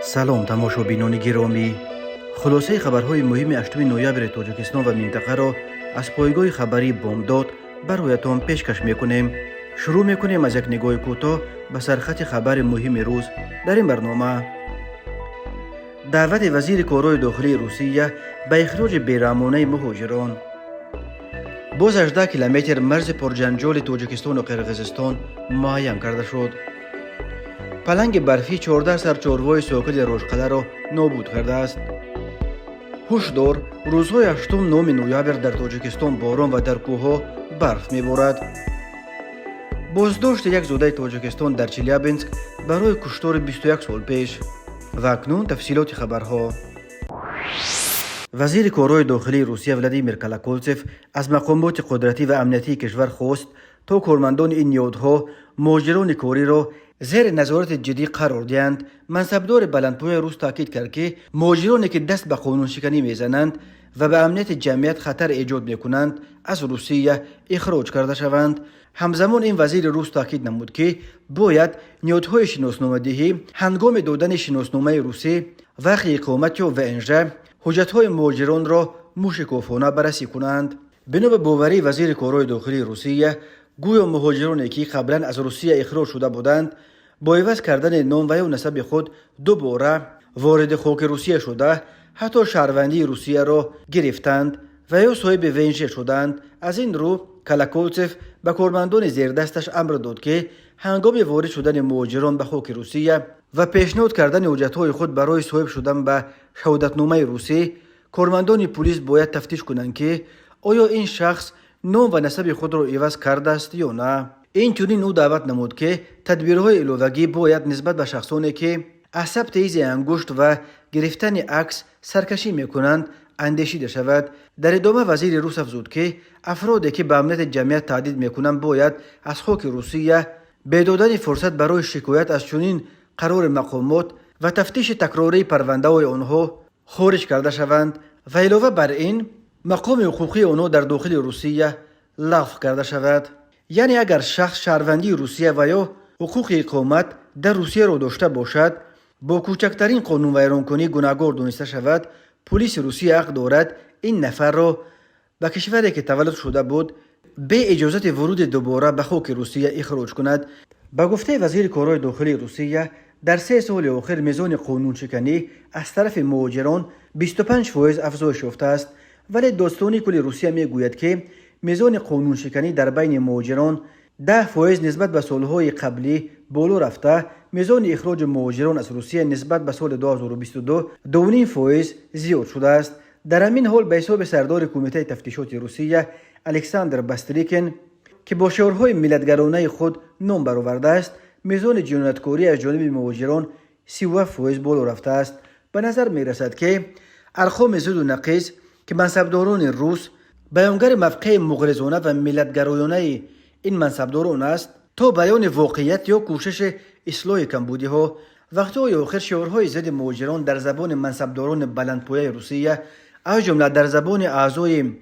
سلام تماشابینان گرامی، خلاصه خبرهای مهم 8 نوامبر تاجیکستان و منطقه را از پایگاه خبری بامداد برایتان پیشکش میکنیم. شروع میکنیم از یک نگاه کوتاه به سرخط خبر مهم روز در این برنامه. دعوت وزیر کارهای داخلی روسیه به اخراج بیرحمانه مهاجران. باز 18 کیلومتر مرز پرجنجال تاجیکستان و قرقیزستان معین کرده شد. پلنگ برفی 14 سرچاروای ساکن روشقله را نابود کرده است. هشدار، روزهای 8 نوامبر در تاجیکستان باران و در کوهها برف میبارد. بازداشت یک زاده تاجیکستان در چلیابینسک برای کشتار 21 سال پیش. و اکنون تفصیلات خبرها. وزیر کارهای داخلی روسیه ولادیمیر کالاکولتسف از مقامات قدرتی و امنیتی کشور خواست تا کارمندان این نهادها مهاجران کاری را زیر نظارت جدی قرار دهند. منصبدار بلندپایه روس تاکید کرد که مهاجرانی که دست به قانون شکنی میزنند و به امنیت جمعیت خطر ایجاد میکنند از روسیه اخراج کرده شوند. همزمان این وزیر روس تاکید نمود که باید نهادهای شناسنامه‌دهی هنگام دادن شناسنامه روسی وقت اقامت و انجا حجت‌های مهاجران را موشکافانه بررسی کنند. بنا به باوری وزیر کارهای داخلی روسیه، گویا مهاجرانی که قبلا از روسیه اخراج شده بودند با عوض کردن نام و یا نسب خود دوباره وارد خاک روسیه شده، حتی شهروندی روسیه را گرفتند و یا صاحب ونژه شدند. از این رو کالاکولتسف به کارمندان زیردستش امر داد که هنگام وارد شدن مهاجران به خاک روسیه و پیشنهاد کردن حجت‌های خود برای صاحب شدن به شهادتنامه روسی، کارمندان پلیس باید تفتیش کنند که آیا این شخص نام و نسب خود را عوض کرده است یا نه. اینچنین او دعوت نمود که تدبیرهای علاوه‌ای باید نسبت به شخصانی که از ثبت ایز انگشت و گرفتن عکس سرکشی میکنند اندیشیده شود. در ادامه وزیر روس افزود که افرادی که به امنیت جمعیت تهدید میکنند باید از خاک روسیه به دادن فرصت برای شکایت از چنین قرار مقامات و تفتیش تکراری پرونده های آنها خارج کرده شوند و علاوه بر این مقام حقوقی آنها در داخل روسیه لغو کرده شود. یعنی اگر شخص شهروندی روسیه و یا حقوق اقامت در روسیه را داشته باشد، با کوچکترین قانون ویرانکنی گناهکار دانسته شود، پلیس روسیه حق دارد این نفر را به کشوری که تولد شده بود به اجازت ورود دوباره به خاک روسیه اخراج کند. به گفته وزیر کارهای داخلی روسیه، در 3 سال اخیر میزان قانون شکنی از طرف مهاجران 25% افزایش یافته است، ولی داستانی کل روسیه میگوید که میزان قانون شکنی در بین مهاجران 10% نسبت به سالهای قبلی بالا رفته. میزان اخراج مهاجران از روسیه نسبت به سال 2022 2.5% زیاد شده است. در همین حال به حساب سردار کمیته تفتیشات روسیه الکساندر باستریکن که با شعارهای ملتگرانه خود نام برآورده است، میزان جنایتکاری از جانب مهاجران 37% بالا رفته است. به نظر می رسد که ارقام زود و نقیض که منصبداران روس بیانگر موقع مغرضانه و ملتگرایانه این منصبداران است تا بیان واقعیت یا کوشش اصلاح کمبودی ها. وقتی آخر شعارهای ضد مهاجران در زبان منصبداران بلندپایه روسیه از جمله در زبان اعضای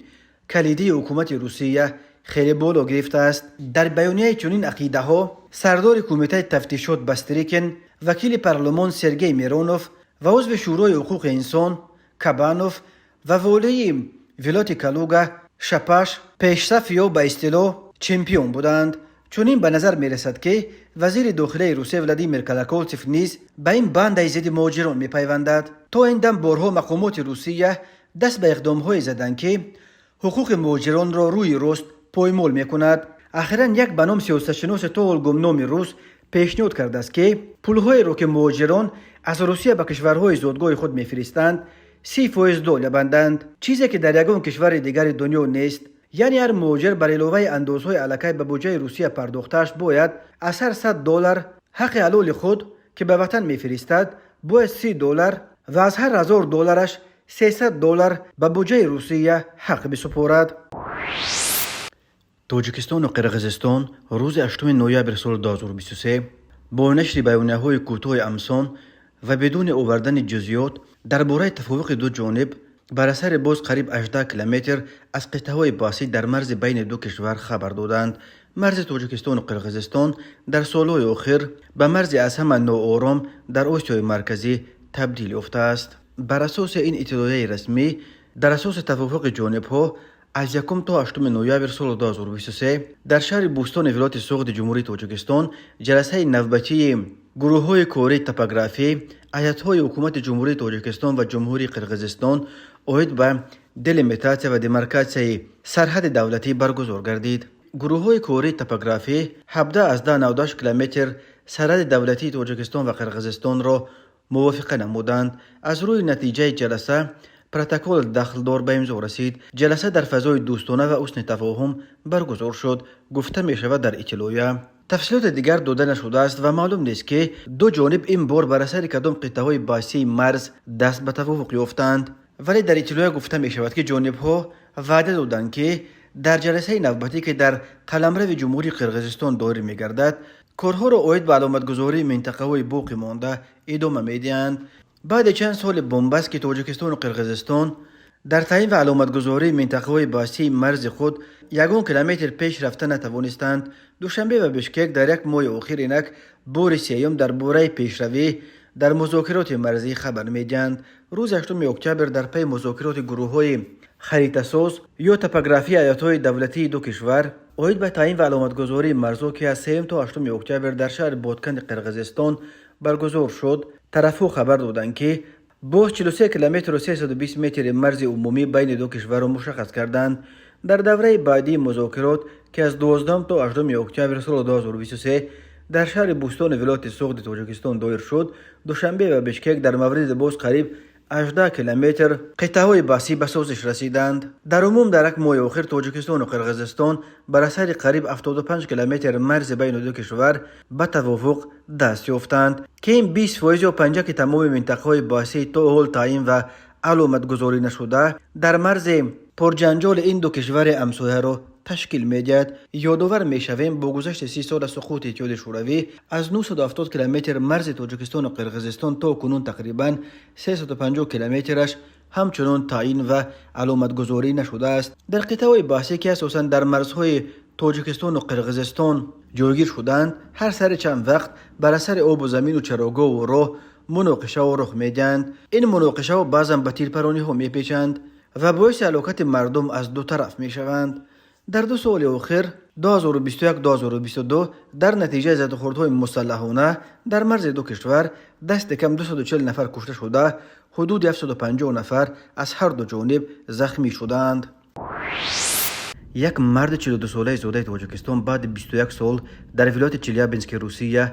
کلیدی حکومت روسیه خیلی بالا گرفته است. در بیانیه چنین عقیده ها سردار کمیته تفتیشات باستریکن، وکیل پارلمان سرگئی میرونوف و عضو شورای حقوق انسان کابانوف و والی ولایت کالوگا شپاش پیشرفت یا به اصطلاح چمپیون بودند. چنین به نظر می رسد که وزیر داخلی روسیه ولادیمیر کالاکولتسف نیز به این بند ضد مهاجران می پیوندد. تا این دم بارها مقامات روسیه دست به اقدام‌های زدند که حقوق مهاجران را روی راست پایمال می کند. اخیراً یک به نام سیاستشناس توغل گمنام روس پیشنهاد کرده است که پول‌های را که مهاجران از روسیه به کشورهای زادگاه خود می‌فرستند 30% دولت بندند، چیزی که در یگان کشور دیگر دنیا نیست. یعنی هر مهاجر بر علاوه اندازهای الکی به بودجه روسیه پرداختش باید از هر $100 حق حلال خود که به وطن می‌فرستد باید $30 و از هر $1000 $300 به بودجه روسیه حق بسپارد. تاجیکستان و قرقیزستان روز 8 نوامبر سال 2023 با نشر بیانیه‌های کوتاه امسان و بدون آوردن جزئیات درباره تفاوت دو جانب بر اثر باز قریب 18 کیلومتر از قطعه‌های بسیط در مرز بین دو کشور خبر دادند. مرز تاجیکستان و قرقیزستان در سالهای اخیر به مرز از هم نوآرام در آسیای مرکزی تبدیل یافته است. بر اساس این اطلاعیه رسمی، در اساس توافق جانب‌ها از 1 تا 8 نوامبر سال 2023 در شهر بوستان ولایت سوغد جمهوری تاجیکستان جلسه نوبتی گروه‌های کاری توپوگرافی ایالت‌های حکومت جمهوری تاجیکستان و جمهوری قرقیزستان اوید به دلیمیتاسیا و دیمارکاسیای سرحد دولتی برگزار گردید. گروه‌های کاری توپوگرافی 17 از 98 کیلومتر سرحد دولتی تاجیکستان و قرقیزستان را موافقه نمودند. از روی نتیجه جلسه پروتکل داخلدار به امضا رسید. جلسه در فضای دوستانه و حسن تفاهم برگزار شد، گفته می شود در اطلاعیه. تفصیلات دیگر داده نشده است و معلوم نیست که دو جانب این بار بر اثر کدام قطعه‌های باسی مرز دست به توافق یافتند، ولی در اطلاعیه گفته می شود که جانب‌ها وعده دادند که در جلسه نوبتی که در قلمرو جمهوری قرقیزستان دایر می گردد کارها را اوید به علامتگذاری منطقه‌های باقی مانده ادامه می‌دهند. بعد چند سال بنبست که تاجیکستان و قرقیزستان در تعیین و علامتگذاری منطقه‌های باسی مرز خود 1 کیلومتر پیش رفته نتوانستند، دوشنبه و بشکک در 1 ماه اخیر اینک بار سیوم درباره پیشروی در مذاکرات مرزی خبر می‌دهند. روز 8 اکتبر در پی مذاکرات گروه‌های خریطه‌ساز یا توپوگرافی ایالت‌های دولتی دو کشور اوید به تعیین و علامتگذاری مرزها که از 3 تا 8 اکتبر در شهر بادکند قرقیزستان برگزار شد، طرف‌ها خبر دادند که با 43 کیلومتر و 320 متر مرز عمومی بین دو کشور را مشخص کردند. در دوره بعدی مذاکرات که از 12 تا 18 اکتبر سال 2023 در شهر بوستان ولایت سوغد تاجیکستان دایر شد، دوشنبه و بشکک در مورد باز قریب 18 کیلومتر قطعه‌های باسی به سازش رسیدند. در عموم در 1 ماه اخیر تاجیکستان و قرقیزستان بر اثر قریب 75 کیلومتر مرز بین دو کشور به توافق دست یافتند که این 20% یا 50 که تمام منطقه‌های باسی تا حال تعیین و علامتگذاری نشده در مرز پرجنجال این دو کشور همسایه را تشکیل می‌دهد. یادآور می‌شویم با گذشت 30 سال از سقوط اتحاد شوروی از 970 کیلومتر مرز تاجیکستان و قرقیزستان تا کنون تقریباً 350 کیلومترش همچنان تعیین و علامتگذاری نشده است. در قطعه‌های باسی که اساساً در مرزهای تاجیکستان و قرقیزستان جایگیر شدند، هر سر چند وقت بر اثر آب و زمین و چراگاه و راه مناقشه و رخ می‌دهند. این مناقشه ها بعضاً به تیرپرانی‌ها می‌پیچند و باعث هلاکت مردم از دو طرف می‌شوند. در 2 سال اخیر 2021-2022 در نتیجه زدوخوردهای مسلحانه در مرز دو کشور دست کم 240 نفر کشته شده، حدود 750 نفر از هر دو جانب زخمی شدند. یک مرد 42 ساله زاده تاجیکستان بعد 21 سال در ولایت چلیابینسک روسیه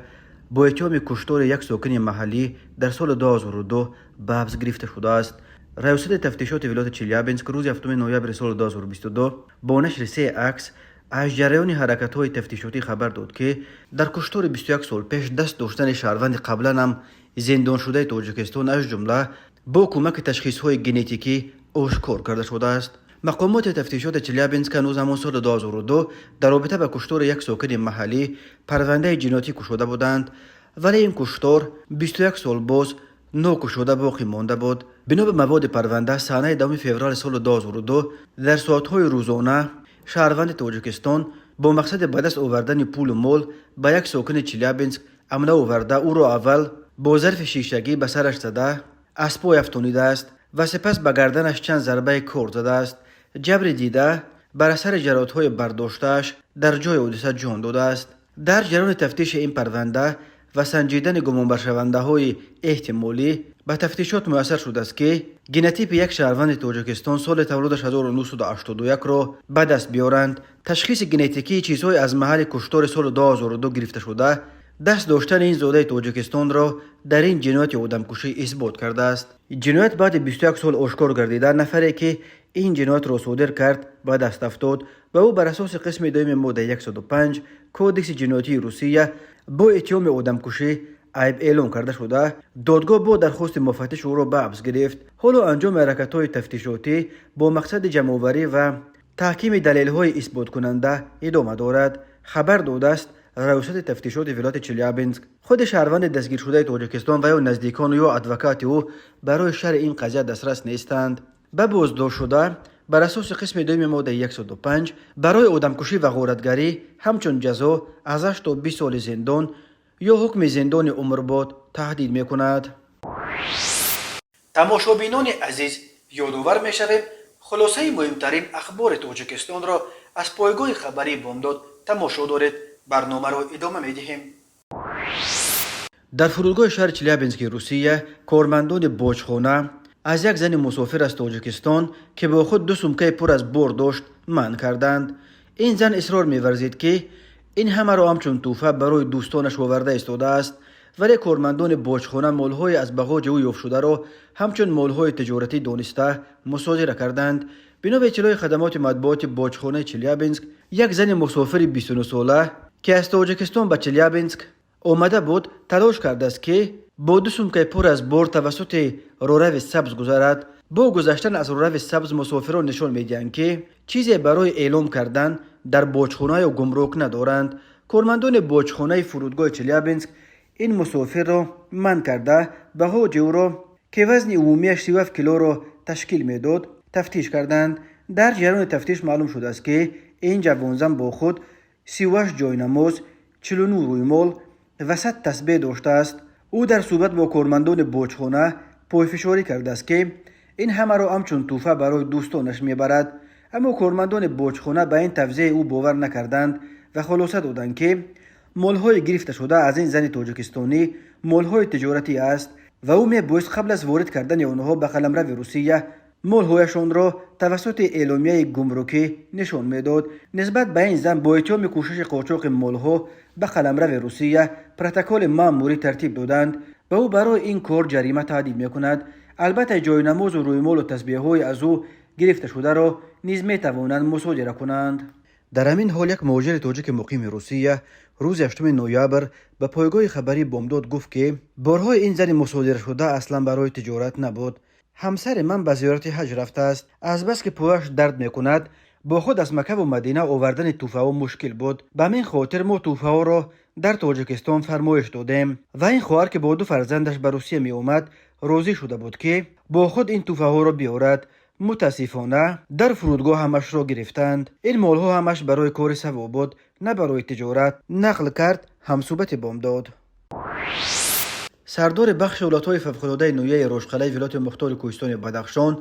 با اتهام کشتار یک ساکن محلی در سال 2002 به حبس گرفته شده است. ریاست تفتیشات ولایت چلیابینسک روز 7 نوامبر سال 2022 با نشر 3 عکس از جریان حرکت‌های تفتیشاتی خبر داد که در کشتار 21 سال پیش دست داشتن شهروند قبلا هم زندان شده تاجیکستان از جمله با کمک تشخیص‌های ژنتیکی آشکار کرده شده است. مقامات تفتیشات چلیابینسک هنوز همان سال 2002 در رابطه با کشتار یک ساکن محلی پرونده جنایتی گشوده بودند، ولی این کشتار 21 سال باز ناگشوده باقی مانده بود. بنا به مواد پرونده صحنه 2 فوریه سال 2002 در ساعت‌های روزانه شهروند تاجیکستان با مقصد به دست آوردن پول و مال به یک ساکن چلیابینسک حمله آورده او را اول با ظرف شیشگی به سرش زده از پای افشانیده است و سپس به گردنش چند ضربه کار زده است. جبر دیده بر اثر جراحت‌های برداشته‌اش در جای حادثه جان داده است. در جریان تفتیش این پرونده و سنجیدن گمانبرشونده‌های احتمالی به تفتیشات میسر شده است که ژنتیپ یک شهروند تاجیکستان سال تولدش 1981 را به دست بیارند. تشخیص ژنتیکی چیزهای از محل کشتار سال 2002 گرفته شده دست داشتن این زاده تاجیکستان را در این جنایت آدمکشی اثبات کرده است. جنایت بعد 21 سال آشکار گردیده نفری که این جنایت را صادر کرد به دست افتاد و او بر اساس قسم 2 ماده 105 کودکس جنایتی روسیه با اتهام آدمکشی عیب اعلام کرده شده. دادگاه با درخواست مفتش او را به حبس گرفت. حالا انجام حرکت‌های تفتیشاتی با مقصد جمع‌آوری و تحکیم دلایل‌های اثبات کننده ادامه دارد. خبر داده است ریاست تفتیشات ولایت چلیابینسک خود شهروند دستگیر شده تاجیکستان و یا نزدیکان یا ادوکات او برای شرح این قضیه دسترس نیستند. به بازداشت شده بر اساس قسم 2 ماده 105 برای آدمکشی و غارتگری همچون جزا از 8 تا 20 سال زندان یا حکم زندان عمرباد تهدید می‌کند. تماشابینان عزیز، یادآور می‌شویم خلاصه مهمترین اخبار تاجیکستان را از پایگاه خبری بامداد تماشا دارید. برنامه را ادامه می‌دهیم. در فرودگاه شهر چلیابینسک روسیه، کارمندان باجخانه از یک زن مسافر از تاجیکستان که با خود 2 سمکه پر از بار داشت منع کردند. این زن اصرار می‌ورزید که این همه را همچون تحفه برای دوستانش آورده ایستاده است، ولی کارمندان باجخانه مال‌های از بغاج او یافت شده را همچون مال‌های تجارتی دانسته مصادره کردند. بنا به اطلاع خدمات مطبوعات باجخانه چلیابینسک، یک زن مسافر 29 ساله که از تاجیکستان به چلیابینسک آمده بود تلاش کرده است که با 2 سمکه پر از بار توسط رورو سبز گذرد. با گذشتن از رورو سبز مسافران نشان می‌دهند که چیزی برای اعلام کردن در باجخانه و گمرک ندارند. کارمندان باجخانه فرودگاه چلیابینسک این مسافر را منع کرده بغاج او را که وزن عمومیش 37 کیلو را تشکیل میداد تفتیش کردند. در جریان تفتیش معلوم شده است که این جوانزن با خود 38 جای نماز، 49 روی مال و 100 تسبیح داشته است. او در صحبت با کارمندان باجخانه پایفشاری کرده است که این همه را همچون تحفه برای دوستانش میبرد، اما کارمندان باجخانه به این توضیح او باور نکردند و خلاصه دادند که مال‌های گرفته شده از این زن تاجیکستانی مال‌های تجارتی است و او میبایست قبل از وارد کردن آنها به قلمرو روسیه مال‌هایشان را توسط اعلامیه گمرکی نشان میداد. نسبت به این زن با اتهام کوشش قاچاق مال‌ها به قلمرو روسیه پروتکل مأموری ترتیب دادند و او برای این کار جریمه تعدیل میکند. البته جای نماز و روی مال و تسبیح‌های از او گرفته شده را نیز میتوانند مصادره کنند. در همین حال یک مهاجر تاجیک مقیم روسیه روز 8 نوامبر به پایگاه خبری بامداد گفت که بارهای این زن مصادره شده اصلا برای تجارت نبود. همسر من به زیارت حج رفته است، از بس که پایش درد میکند با خود از مکه و مدینه آوردن توفه ها مشکل بود. به همین خاطر ما توفه ها را در تاجیکستان فرمایش دادیم و این خواهر که با 2 فرزندش به روسیه می اومد راضی شده بود که با خود این توفه ها را بیارد. متاسفانه در فرودگاه همش را گرفتند. این مال ها همش برای کار ثواب بود، نه برای تجارت، نقل کرد همصحبت بامداد. سردار بخش ولایت‌های فوق‌العاده نویه روشقلعه ولایت مختار کوهستان بدخشان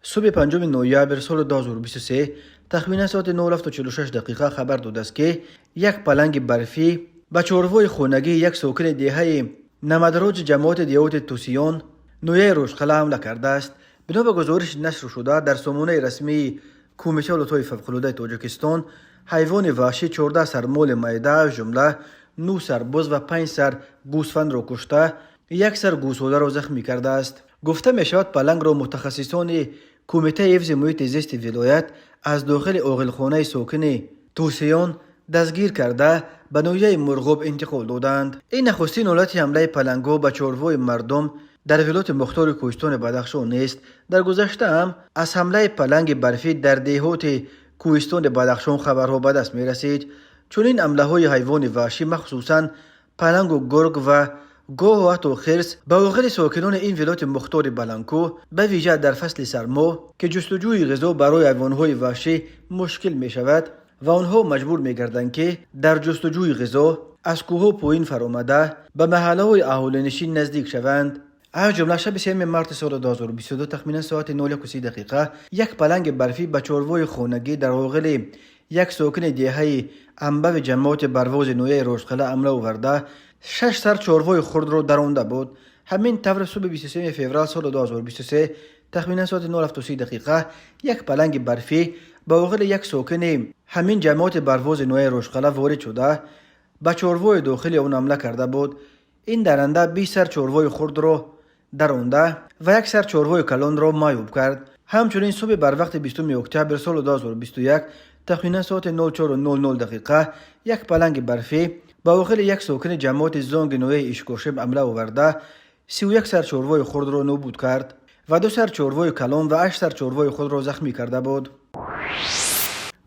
صبح 5 نوامبر سال 2023 تخمیناً ساعت 9:46 خبر داده است که یک پلنگ برفی به چارپای خانگی یک ساکن دهه نمدراج جماعت دیوت توسیان نویه روشقلعه حمله کرده است. بنا به گزارش نشر شده در سامانه رسمی کمیته ولایت‌های فوق‌العاده تاجیکستان، حیوان وحشی 14 سر مال معده از جمله 9 سر بز و 5 سر گوسفند را کشته، 1 سر گوساله را زخمی کرده است. گفته می شود پلنگ را متخصصان کمیته حفظ محیط زیست ولایت از داخل عاقلخانه ساکن توسیان دستگیر کرده به نویه مرغوب انتقال دادند. این نخستین حالت حمله پلنگ‌ها به چارپای مردم در ولایت مختار کوهستان بدخشان نیست. در گذشته هم از حمله پلنگ برفی در دهات کوهستان بدخشان خبرها به دست می رسید. چون این حمله های حیوان وحشی مخصوصاً پلنگ و گرگ و گاه و حتی خرس به عاقل ساکنان این ولایت مختار بلنکو به ویژه در فصل سرما که جستجوی غذا برای حیوانهای وحشی مشکل می شود و آنها مجبور می گردند که در جستجوی غذا از کوه پایین فرآمده به محله های اهالی نشین نزدیک شوند. از جمله شب 3 مارس سال 2022 تخمینا ساعت 9:30 یک پلنگ برفی به چارپای خانگی در عاقل یک ساکن دهه انبه جماعت برواز نویه روشقلعه حمله آورده 6 سر چارپای خرد را درانده بود. همین طور صبح 23 فوریه سال 2023 تخمینا ساعت 9:30 یک پلنگ برفی به عاقل یک ساکن همین جماعت برواز نویه روشقلعه وارد شده به چارپای داخلی آن حمله کرده بود. این درنده 20 سر چارپای خرد را درانده و 1 سر چارپای کلان را معیوب کرد. همچنین صبح بر وقت 20 اکتبر سال 2021 تخمینا ساعت 04:00 یک پلنگ برفی به عاقل یک ساکن جماعت زانگ نویه اشکاشم حمله آورده 31 سر چارپای خرد را نابود کرد و 2 سر چارپای کلان و 8 سر چارپای خود را زخمی کرده بود.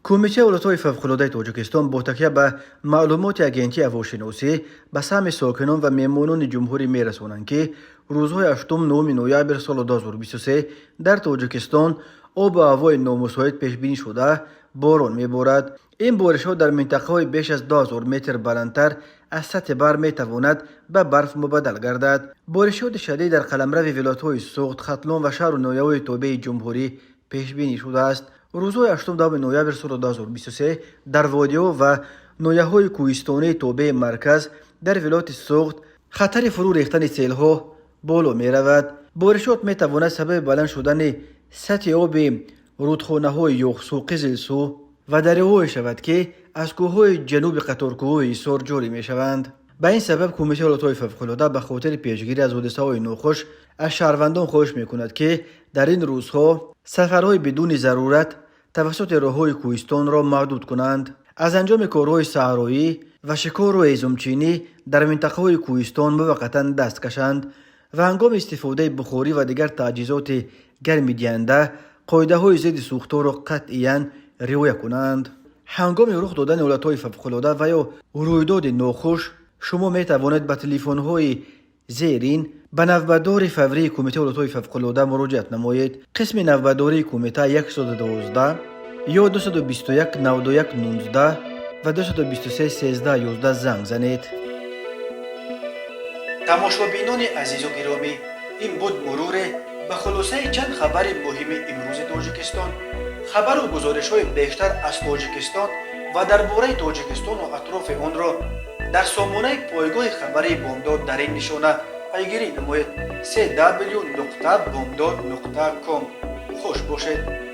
کمیته ولایت‌های فوق‌العاده تاجیکستان با تکیه به معلومات اگنتی هواشناسی به سهم ساکنان و مهمانان جمهوری می‌رسانند که روزهای 8 نوامبر سال 2023 در تاجیکستان آب و هوای نامساعد پیش بینی شده باران می‌بارد. این بارش‌ها در منطقه‌های بیش از 2000 متر بلندتر از سطح بر می تواند به برف مبدل گردد. بارشات شدید در قلمرو ولایت‌های سوخت، ختلون و شهر و نویای توبه جمهوری پیش بینی شده است. روزهای 8 نوامبر سال 2023 در وادی‌ها و نویه‌های کوهستانی توبه مرکز در ولایت سوخت خطر فرو ریختن سیل‌ها بالا می رود. بارشات می تواند سبب بلند شدن سطح آب رودخانه‌های یوخسو، قزلسو و دریاهای شود که از کوههای جنوب قطارکوه ایسار جاری می شوند. به این سبب کمیته حالتهای فوق‌العاده به خاطر پیشگیری از حادثه‌های ناخوش از شهروندان خواهش می‌کند که در این روزها سفرهای بدون ضرورت توسط راه‌های کوهستان را محدود کنند. از انجام کارهای صحرایی و شکار و هیزمچینی در منطقه‌های کوهستان موقتاً دست کشند و هنگام استفاده بخاری و دیگر تجهیزات گرم‌دهنده قاعده‌های ضد سوخت‌ها را قطعاً رعایت کنند. هنگام رخ دادن حالتهای فوق‌العاده و یا رویداد ناخوش شما می توانید به تلفن‌های زیرین به نوبتدار فوری کمیته حالتهای فوق‌العاده مراجعت نمایید. قسم نوبتداری کمیته 112 یا 221 91 19 و 223 13 11 زنگ زنید. تماشابینان عزیز و گرامی، این بود مرور به خلاصه چند خبر مهم امروز تاجیکستان. خبر و گزارش های بیشتر از تاجیکستان و درباره تاجیکستان و اطراف آن را در سامانه پایگاه خبری بامداد در این نشانه پیگیری نمایید: www.bomdad.com. خوش باشید.